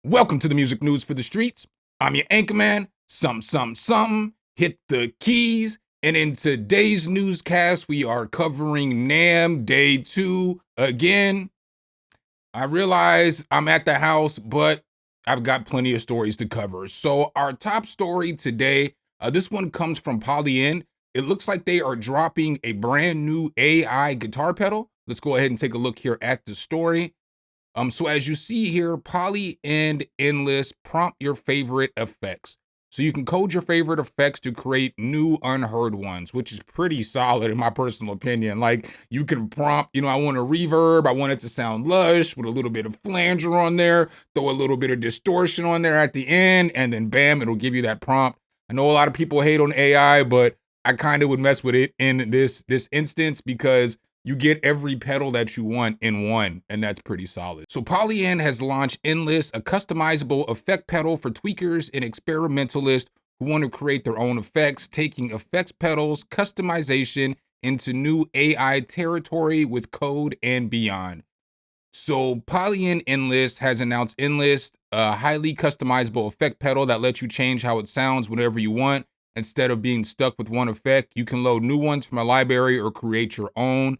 Welcome to the music news for the streets. I'm your anchorman, Something. Hit the keys. And in today's newscast, we are covering NAMM Day 2 again. I realize I'm at the house, but I've got plenty of stories to cover. So our top story today, this one comes from Polyend. It looks like they are dropping a brand new AI guitar pedal. Let's go ahead and take a look here at the story. So as you see here, Polyend Endless, prompt your favorite effects. So you can code your favorite effects to create new unheard ones, which is pretty solid in my personal opinion. Like you can prompt, I want a reverb. I want it to sound lush with a little bit of flanger on there, throw a little bit of distortion on there at the end, and then bam, it'll give you that prompt. I know a lot of people hate on AI, but I kind of would mess with it in this instance because you get every pedal that you want in one, and that's pretty solid. So Polyend has launched Endless, a customizable effect pedal for tweakers and experimentalists who want to create their own effects, taking effects pedals customization into new AI territory with code and beyond. So Polyend Endless has announced Endless, a highly customizable effect pedal that lets you change how it sounds whenever you want. Instead of being stuck with one effect, you can load new ones from a library or create your own.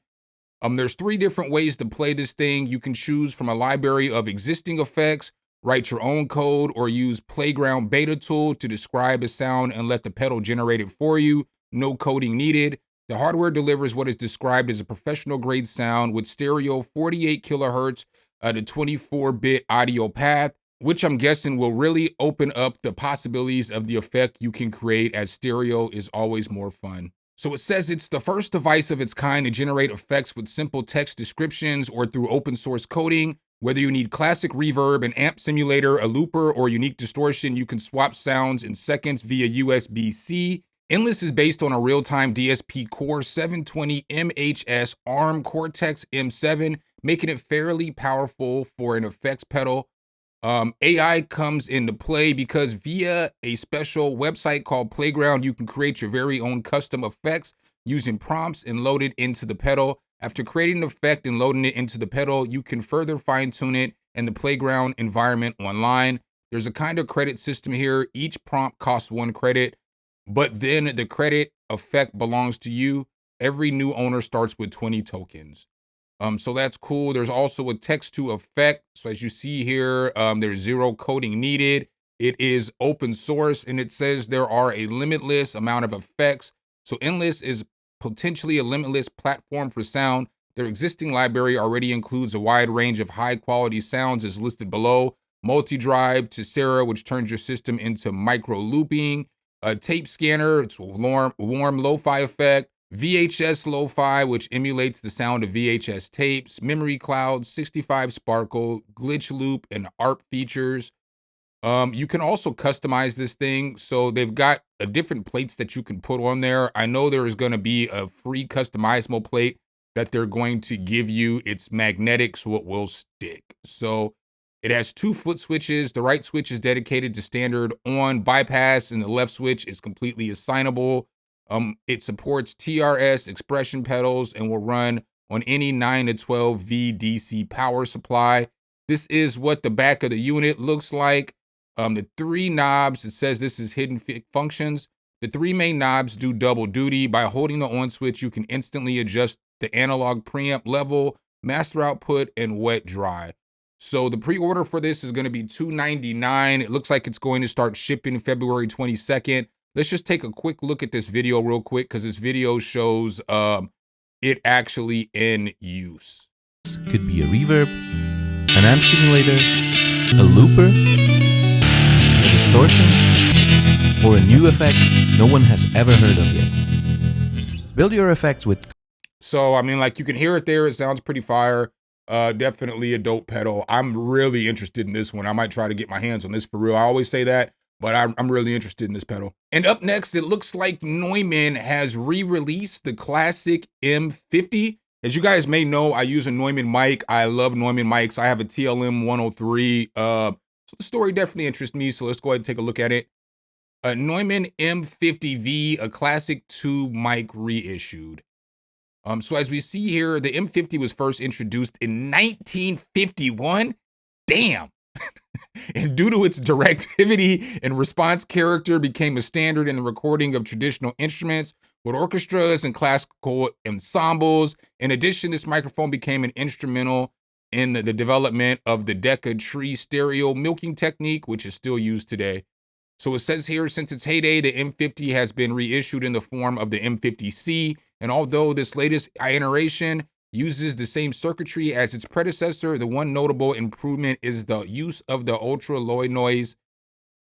There's 3 different ways to play this thing. You can choose from a library of existing effects, write your own code, or use Playground Beta Tool to describe a sound and let the pedal generate it for you. No coding needed. The hardware delivers what is described as a professional grade sound with stereo 48 kilohertz to 24-bit audio path, which I'm guessing will really open up the possibilities of the effect you can create, as stereo is always more fun. So it says it's the first device of its kind to generate effects with simple text descriptions or through open source coding. Whether you need classic reverb, an amp simulator, a looper, or unique distortion, you can swap sounds in seconds via USB-C. Endless is based on a real-time DSP Core 720 MHS ARM Cortex M7, making it fairly powerful for an effects pedal. AI comes into play because via a special website called Playground, you can create your very own custom effects using prompts and load it into the pedal. After creating an effect and loading it into the pedal, you can further fine tune it in the Playground environment online. There's a kind of credit system here. Each prompt costs 1 credit, but then the credit effect belongs to you. Every new owner starts with 20 tokens. So that's cool. There's also a text to effect. So as you see here, there's 0 coding needed. It is open source, and it says there are a limitless amount of effects. So Endless is potentially a limitless platform for sound. Their existing library already includes a wide range of high quality sounds as listed below. Multi-drive to Sarah, which turns your system into micro looping. A tape scanner, it's a warm lo-fi effect. VHS Lo-Fi, which emulates the sound of VHS tapes, Memory Cloud, 65 Sparkle, Glitch Loop, and ARP features. You can also customize this thing. So they've got different plates that you can put on there. I know there is going to be a free customizable plate that they're going to give you. It's magnetic, so it will stick. So it has 2 foot switches. The right switch is dedicated to standard on bypass, and the left switch is completely assignable. It supports TRS expression pedals and will run on any 9 to 12 V DC power supply. This is what the back of the unit looks like. The 3 knobs, it says this is hidden functions. The 3 main knobs do double duty. By holding the on switch, you can instantly adjust the analog preamp level, master output, and wet dry. So the pre-order for this is going to be $299. It looks like it's going to start shipping February 22nd. Let's just take a quick look at this video real quick, because this video shows it actually in use. Could be a reverb, an amp simulator, a looper, a distortion, or a new effect no one has ever heard of yet. Build your effects with... So, I mean, like, you can hear it there. It sounds pretty fire. Definitely a dope pedal. I'm really interested in this one. I might try to get my hands on this for real. I always say that, but I'm really interested in this pedal. And up next, it looks like Neumann has re-released the classic M50. As you guys may know, I use a Neumann mic. I love Neumann mics. I have a TLM 103. So the story definitely interests me, so let's go ahead and take a look at it. A Neumann M50 V, a classic tube mic reissued. So as we see here, the M50 was first introduced in 1951. Damn, And due to its directivity and response character, became a standard in the recording of traditional instruments with orchestras and classical ensembles. In addition, this microphone became an instrumental in the development of the Decca tree stereo milking technique, which is still used today. So it says here, since its heyday, the M50 has been reissued in the form of the M50C, and although this latest iteration uses the same circuitry as its predecessor, the one notable improvement is the use of the ultra-low noise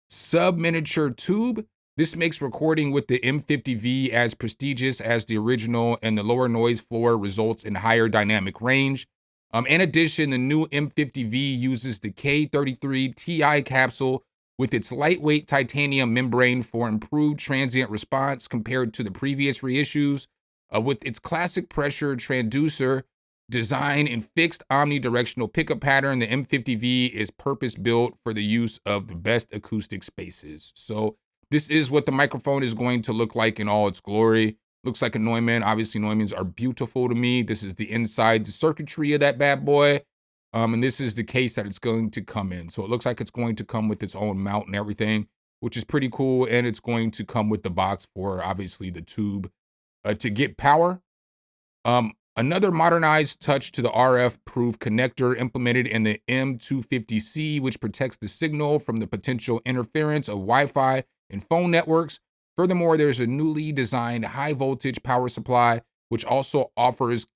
sub-miniature tube. This makes recording with the M50V as prestigious as the original, and the lower noise floor results in higher dynamic range. In addition, the new M50V uses the K33 Ti capsule with its lightweight titanium membrane for improved transient response compared to the previous reissues. With its classic pressure transducer design and fixed omnidirectional pickup pattern, the M50V is purpose-built for the use of the best acoustic spaces. So this is what the microphone is going to look like in all its glory. Looks like a Neumann. Obviously, Neumanns are beautiful to me. This is the inside circuitry of that bad boy. And this is the case that it's going to come in. So it looks like it's going to come with its own mount and everything, which is pretty cool. And it's going to come with the box for, obviously, the tube to get power. Another modernized touch to the RF-proof connector implemented in the M250C, which protects the signal from the potential interference of Wi-Fi and phone networks. Furthermore, there's a newly designed high-voltage power supply, which also offers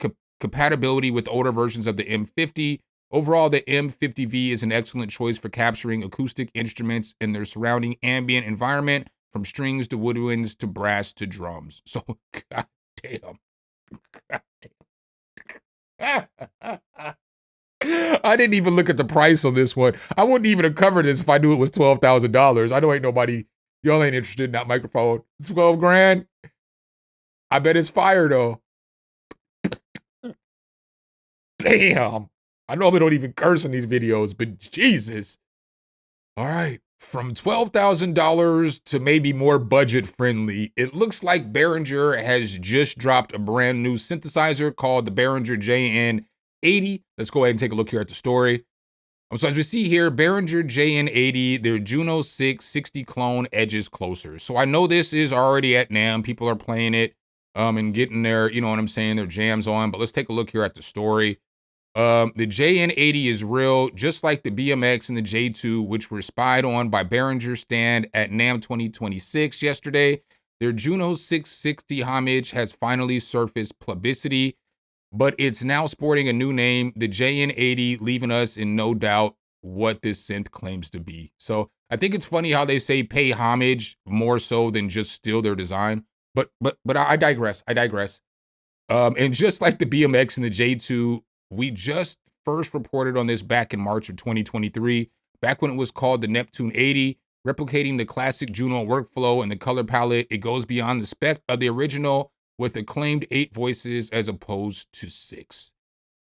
compatibility with older versions of the M50. Overall, the M50V is an excellent choice for capturing acoustic instruments in their surrounding ambient environment, from strings to woodwinds to brass to drums. So, god damn. I didn't even look at the price on this one. I wouldn't even have covered this if I knew it was $12,000. I know ain't nobody, y'all ain't interested in that microphone. 12 grand. I bet it's fire though. Damn. I normally don't even curse in these videos, but Jesus. All right. From $12,000 to maybe more budget friendly, it looks like Behringer has just dropped a brand new synthesizer called the Behringer JN-80. Let's go ahead and take a look here at the story. So as we see here, Behringer JN-80, their Juno 6 60 clone edges closer. So I know this is already at NAMM. People are playing it and getting their, you know what I'm saying, their jams on. But let's take a look here at the story. The JN-80 is real, just like the BMX and the J2, which were spied on by Behringer stand at NAMM 2026 yesterday. Their Juno 660 homage has finally surfaced publicity, but it's now sporting a new name, the JN-80, leaving us in no doubt what this synth claims to be. So I think it's funny how they say pay homage more so than just steal their design. But I digress. And just like the BMX and the J2, we just first reported on this back in March of 2023, back when it was called the Neptune 80, replicating the classic Juno workflow and the color palette. It goes beyond the spec of the original with acclaimed 8 voices as opposed to 6.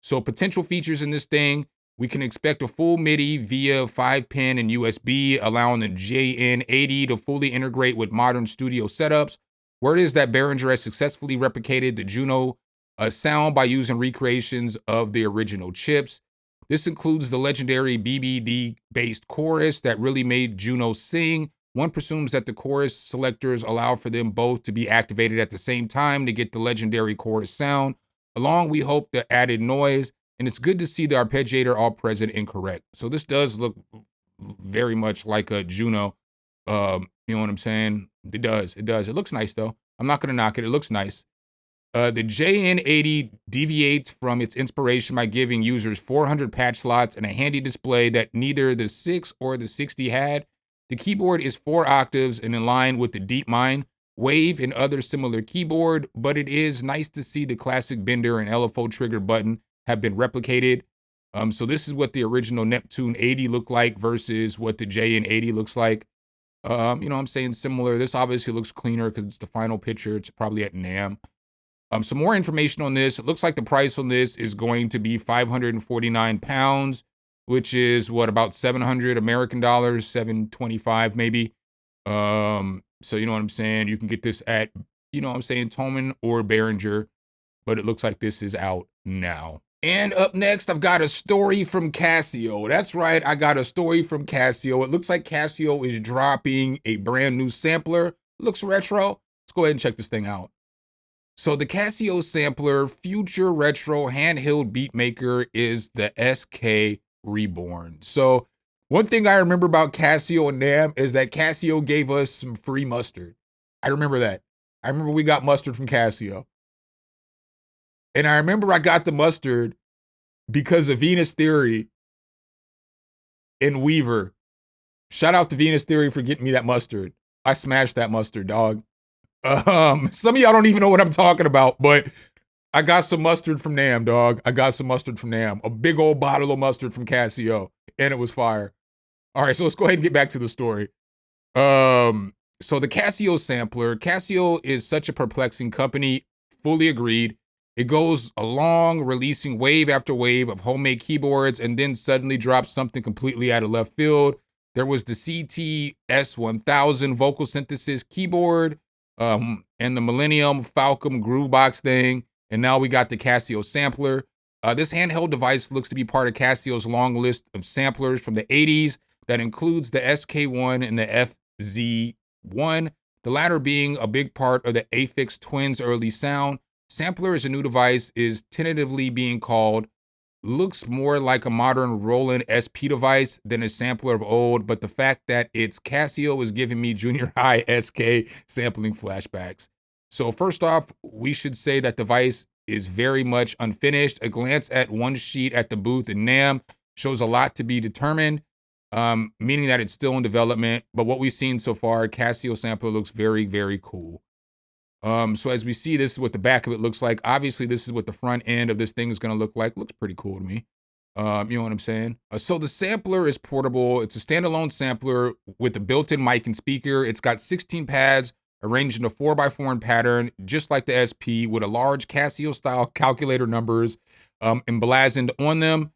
So potential features in this thing, we can expect a full MIDI via 5-pin and USB, allowing the JN-80 to fully integrate with modern studio setups. Word is that Behringer has successfully replicated the Juno sound by using recreations of the original chips. This includes the legendary BBD-based chorus that really made Juno sing. One presumes that the chorus selectors allow for them both to be activated at the same time to get the legendary chorus sound. Along, we hope the added noise, and it's good to see the arpeggiator all present and correct. So this does look very much like a Juno. You know what I'm saying? It does. It looks nice though. I'm not gonna knock it. It looks nice. The JN-80 deviates from its inspiration by giving users 400 patch slots and a handy display that neither the 6 or the 60 had. The keyboard is 4 octaves and in line with the DeepMind, Wave, and other similar keyboard, but it is nice to see the classic bender and LFO trigger button have been replicated. So this is what the original Neptune 80 looked like versus what the JN-80 looks like. You know what I'm saying? Similar. This obviously looks cleaner because it's the final picture. It's probably at NAMM. Some more information on this. It looks like the price on this is going to be 549 pounds, which is what, about 700 American dollars, 725 maybe. So you know what I'm saying? You can get this at, you know what I'm saying, Thomann or Behringer, but it looks like this is out now. And up next, I've got a story from Casio. That's right, I got a story from Casio. It looks like Casio is dropping a brand new sampler. Looks retro. Let's go ahead and check this thing out. So the Casio Sampler Future Retro Handheld Beatmaker is the SK Reborn. So one thing I remember about Casio and NAMM is that Casio gave us some free mustard. I remember that. I remember we got mustard from Casio. And I remember I got the mustard because of Venus Theory and Weaver. Shout out to Venus Theory for getting me that mustard. I smashed that mustard, dog. Some of y'all don't even know what I'm talking about, but I got some mustard from NAMM, dog. I got some mustard from NAMM. A big old bottle of mustard from Casio, and it was fire. All right, so let's go ahead and get back to the story. So the Casio Sampler. Casio is such a perplexing company. Fully agreed. It goes along releasing wave after wave of homemade keyboards and then suddenly drops something completely out of left field. There was the CT-S1000 vocal synthesis keyboard, and the Millennium Falcon Groovebox thing, and now we got the Casio Sampler. This handheld device looks to be part of Casio's long list of samplers from the 80s that includes the SK1 and the FZ1, the latter being a big part of the Aphex Twins' early sound. Sampler is a new device, is tentatively being called, looks more like a modern Roland SP device than a sampler of old, but the fact that it's Casio is giving me junior high SK sampling flashbacks. So first off, we should say that device is very much unfinished. A glance at one sheet at the booth in NAMM shows a lot to be determined, meaning that it's still in development, but what we've seen so far, Casio Sampler looks very, very cool. So as we see, this is what the back of it looks like. Obviously, this is what the front end of this thing is going to look like. Looks pretty cool to me. You know what I'm saying? So the sampler is portable. It's a standalone sampler with a built-in mic and speaker. It's got 16 pads arranged in a 4x4 pattern, just like the SP, with a large Casio-style calculator numbers emblazoned on them.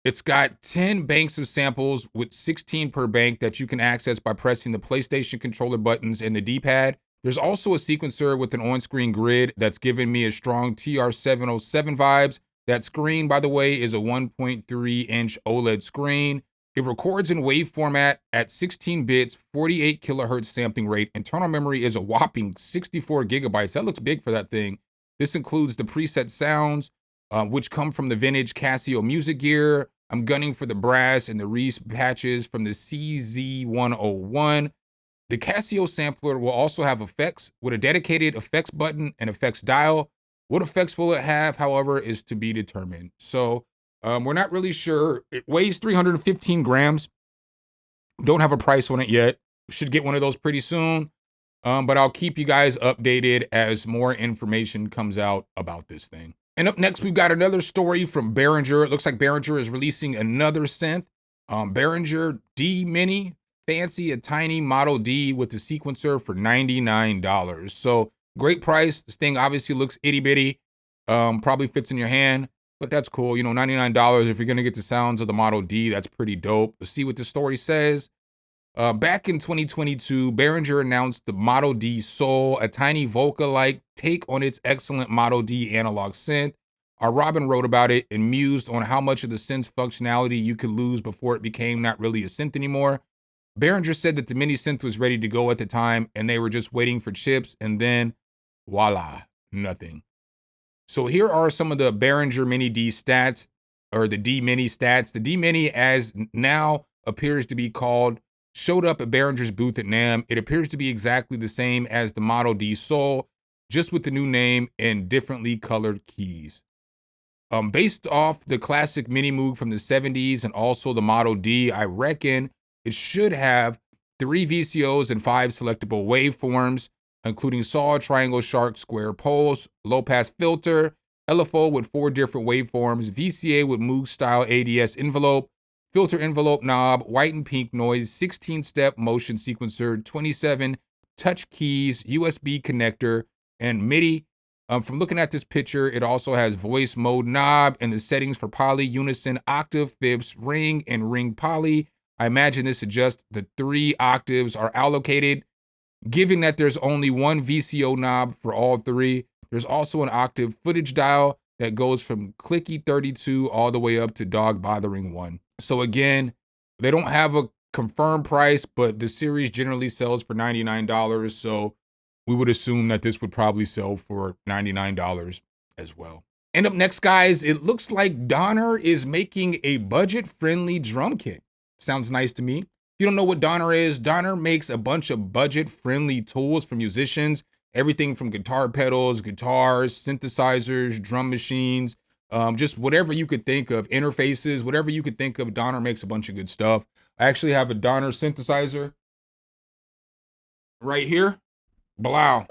It's got 10 banks of samples with 16 per bank that you can access by pressing the PlayStation controller buttons and the D-pad. There's also a sequencer with an on-screen grid that's giving me a strong TR-707 vibes. That screen, by the way, is a 1.3-inch OLED screen. It records in wave format at 16 bits, 48 kilohertz sampling rate. Internal memory is a whopping 64 gigabytes. That looks big for that thing. This includes the preset sounds, which come from the vintage Casio music gear. I'm gunning for the brass and the Reese patches from the CZ101. The Casio Sampler will also have effects with a dedicated effects button and effects dial. What effects will it have, however, is to be determined. So we're not really sure. It weighs 315 grams. Don't have a price on it yet. Should get one of those pretty soon. But I'll keep you guys updated as more information comes out about this thing. And up next, we've got another story from Behringer. It looks like Behringer is releasing another synth. Behringer D Mini. Fancy, a tiny Model D with the sequencer for $99. So great price. This thing obviously looks itty bitty. Probably fits in your hand, but that's cool. You know, $99 if you're gonna get the sounds of the Model D, that's pretty dope. Let's see what the story says. Back in 2022, Behringer announced the Model D Soul, a tiny Volca-like take on its excellent Model D analog synth. Our Robin wrote about it and mused on how much of the synth's functionality you could lose before it became not really a synth anymore. Behringer said that the mini synth was ready to go at the time and they were just waiting for chips, and then voila, nothing. So here are some of the Behringer Mini D stats, or the D Mini stats. The D Mini, as now appears to be called, showed up at Behringer's booth at NAMM. It appears to be exactly the same as the Model D Soul, just with the new name and differently colored keys. Based off the classic Mini Moog from the 70s and also the Model D, I reckon it should have 3 VCOs and 5 selectable waveforms, including saw, triangle, shark, square, pulse, low-pass filter, LFO with 4 different waveforms, VCA with Moog-style ADS envelope, filter envelope knob, white and pink noise, 16-step motion sequencer, 27 touch keys, USB connector, and MIDI. From looking at this picture, it also has voice mode knob and the settings for poly, unison, octave, fifths, ring, and ring poly. I imagine this adjusts the 3 octaves are allocated. Given that there's only one VCO knob for all 3, there's also an octave footage dial. that goes from clicky 32 all the way up to dog bothering 1. So again, they don't have a confirmed price, but the series generally sells for $99. So we would assume that this would probably sell for $99 as well. And up next, guys, it looks like Donner is making a budget-friendly drum kit. Sounds nice to me. If you don't know what Donner is, Donner makes a bunch of budget-friendly tools for musicians. Everything from guitar pedals, guitars, synthesizers, drum machines, just whatever you could think of, interfaces, whatever you could think of, Donner makes a bunch of good stuff. I actually have a Donner synthesizer right here. Blow.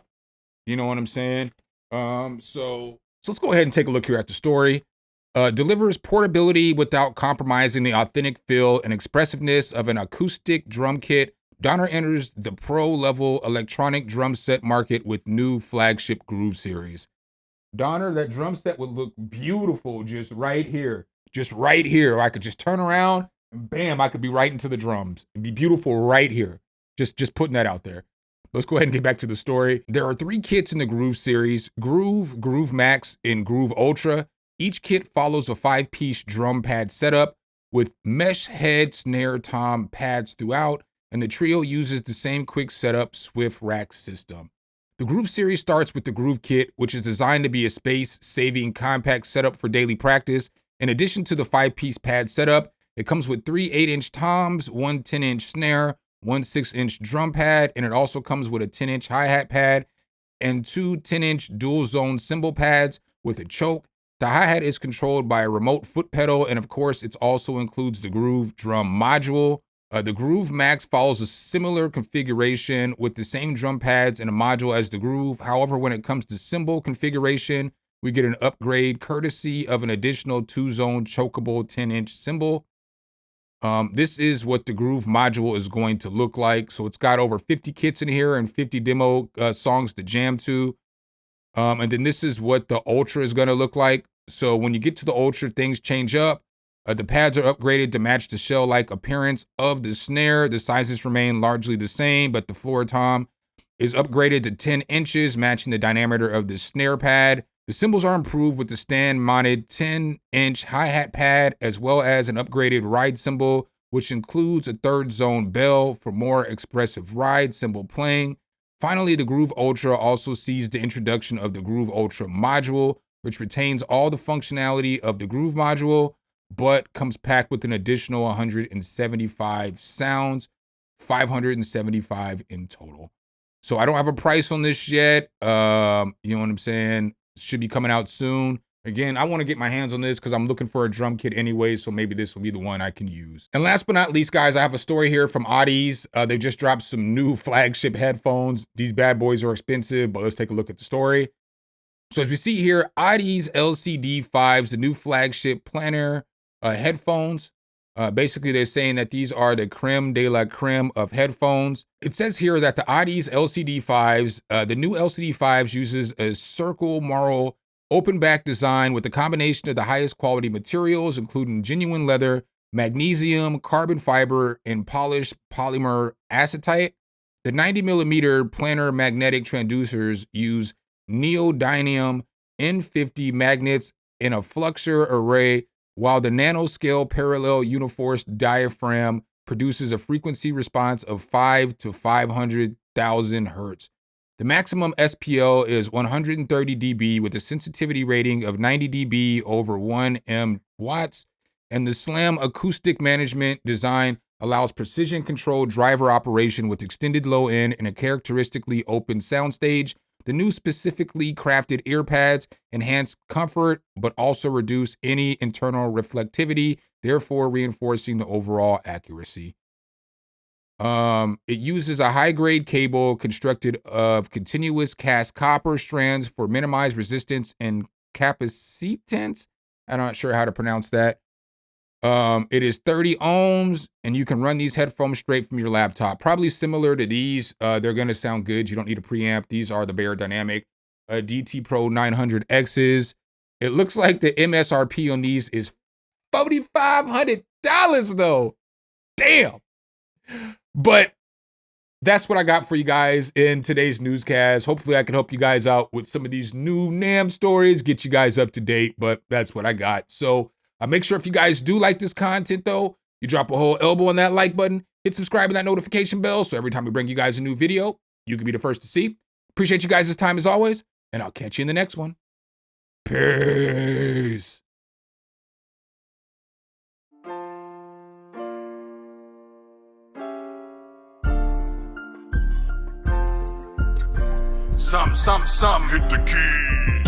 You know what I'm saying? So let's go ahead and take a look here at the story. Delivers portability without compromising the authentic feel and expressiveness of an acoustic drum kit. Donner enters the pro-level electronic drum set market with new flagship Groove series. Donner, that drum set would look beautiful just right here. Just right here. I could just turn around and bam, I could be right into the drums. It'd be beautiful right here. Just putting that out there. Let's go ahead and get back to the story. There are 3 kits in the Groove series: Groove, Groove Max, and Groove Ultra. Each kit follows a 5-piece drum pad setup with mesh head, snare, tom pads throughout, and the trio uses the same quick setup Swift rack system. The Groove series starts with the Groove kit, which is designed to be a space-saving compact setup for daily practice. In addition to the 5-piece pad setup, it comes with 3 8-inch toms, 1 10-inch snare, 1 6-inch drum pad, and it also comes with a 10-inch hi-hat pad and 2 10-inch dual-zone cymbal pads with a choke. The hi-hat is controlled by a remote foot pedal, and of course, it also includes the Groove drum module. The Groove Max follows a similar configuration with the same drum pads and a module as the Groove. However, when it comes to cymbal configuration, we get an upgrade courtesy of an additional 2-zone chokeable 10-inch cymbal. This is what the Groove module is going to look like. So it's got over 50 kits in here and 50 demo songs to jam to. And then this is what the Ultra is going to look like. So when you get to the Ultra, things change up. The pads are upgraded to match the shell-like appearance of the snare. The sizes remain largely the same, but the floor tom is upgraded to 10 inches, matching the diameter of the snare pad. The cymbals are improved with the stand-mounted 10-inch hi-hat pad, as well as an upgraded ride cymbal, which includes a 3rd-zone bell for more expressive ride cymbal playing. Finally, the Groove Ultra also sees the introduction of the Groove Ultra module, which retains all the functionality of the Groove module, but comes packed with an additional 175 sounds, 575 in total. So I don't have a price on this yet. You know what I'm saying? Should be coming out soon. Again, I want to get my hands on this because I'm looking for a drum kit anyway, so maybe this will be the one I can use. And last but not least, guys, I have a story here from Audeze. They just dropped some new flagship headphones. These bad boys are expensive, but let's take a look at the story. So as we see here, Audeze LCD 5s, the new flagship planner headphones. Basically, they're saying that these are the creme de la creme of headphones. It says here that the Audeze LCD 5s, the new LCD 5s uses a circle marl open back design with a combination of the highest quality materials, including genuine leather, magnesium, carbon fiber, and polished polymer acetate. The 90mm planar magnetic transducers use neodymium M50 magnets in a fluxor array, while the nanoscale parallel uniforce diaphragm produces a frequency response of 5 to 500,000 hertz. The maximum SPL is 130 dB with a sensitivity rating of 90 dB over 1 M watts, and the SLAM acoustic management design allows precision controlled driver operation with extended low end and a characteristically open soundstage. The new specifically crafted ear pads enhance comfort, but also reduce any internal reflectivity, therefore reinforcing the overall accuracy. It uses a high-grade cable constructed of continuous cast copper strands for minimized resistance and capacitance. I'm not sure how to pronounce that. It is 30 ohms, and you can run these headphones straight from your laptop. Probably similar to these. They're going to sound good. You don't need a preamp. These are the Beyerdynamic DT Pro 900Xs. It looks like the MSRP on these is $4,500 though. Damn. But that's what I got for you guys in today's newscast. Hopefully I can help you guys out with some of these new NAMM stories, get you guys up to date, but that's what I got. So make sure if you guys do like this content though, you drop a whole elbow on that like button, hit subscribe and that notification bell, so every time we bring you guys a new video, you can be the first to see. Appreciate you guys' time as always, and I'll catch you in the next one. Peace. Some, hit the key.